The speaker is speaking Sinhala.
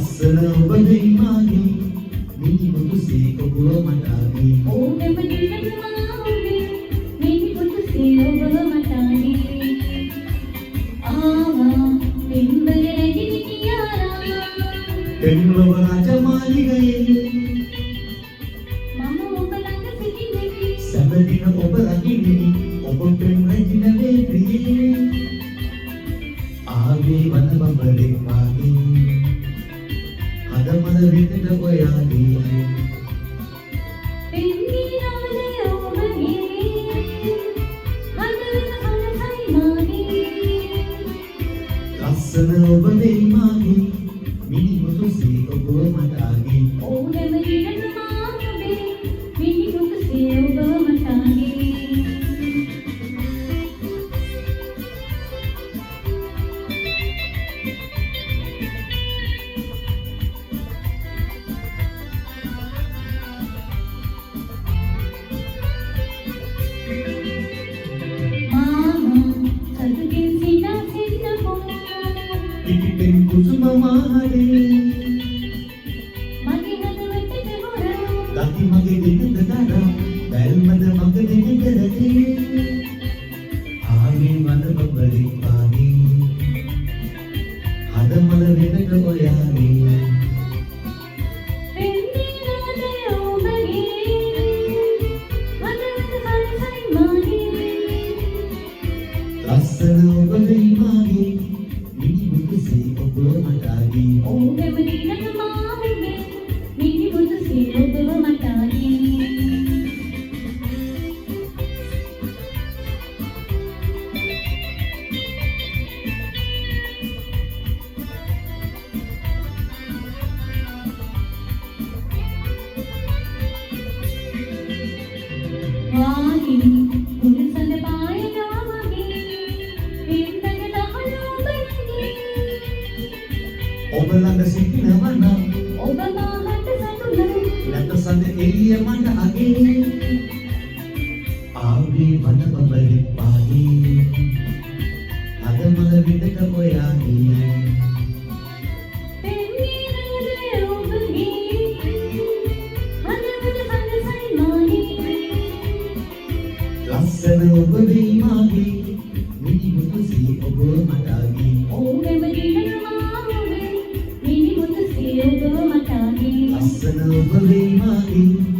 ලස්සන ඔබ දෙයි මාගේ මිනි මුතුසේ ඔබව මට ආගේ ඕනෙම දිනක මාගේ මිනි මුතුසේ ඔබව මට ආගේ ආවා පින්බර රැඳි කියාරා පෙම්ලොව රජමාලිගයේ මම ඔබ ළඟ සිටින්නේ සැබදින ඔබ රකින්නේ ඔබ පෙම් රැඳිනවේ ප්‍රියේ ආවේ වන බඹලෙක් මාගේ හදමල විතට ඔයාගේ පින්ගී නාදය ඔබගේ හදවත සනසයි මාගේ ලස්සන ඔබ දෙයි මාගේ මිනි මුතුසේ ඔබව මට ආගේ ඕනෙම දිනක මාගේ මිනි මුතුසේ ඔබව මට ආගේ පිටිපෙන් කුසුම මාහරේ මගේ හදවතට ගොඩ ගති මගේ දෙනද දරා බැල්මද මගේ දෙන කරේ ආවේ වන බඹලෙක් මාගේ හදමල වෙනට ඔයාගේ පින්ගී නාදය ඔබගේ හදවත සනසයි මාගේ ලස්සන ඔබ දෙයි මාගේ මිනි මුතුසේ ඔබව මට ආගේ ඕනෙම දිනක මාගේ මිනි මුතුසේ ඔබව මට ආගේ වාහිනි කුරුසඳ පායනා වගේ පින්දක දහන ඔබගේ ඔබ ළඟ සිටිනවනම් ඔබ මාහට සතුටු නැත සඳ එළිය මට අගේ ආවේ වන බඹලෙක් මාගේ හදමල විතට ඔයාගේ පින්ගී නාදය ඔබගේ හදවත සනසයි මාගේ ලස්සන ඔබ දෙයි මාගේ මිනි මුතුසේ ඔබව මට ආගේ ඕනෙම දිනක මාගේ මිනි මුතුසේ ඔබව මට ආගේ ලස්සන ඔබ දෙයි මාගේ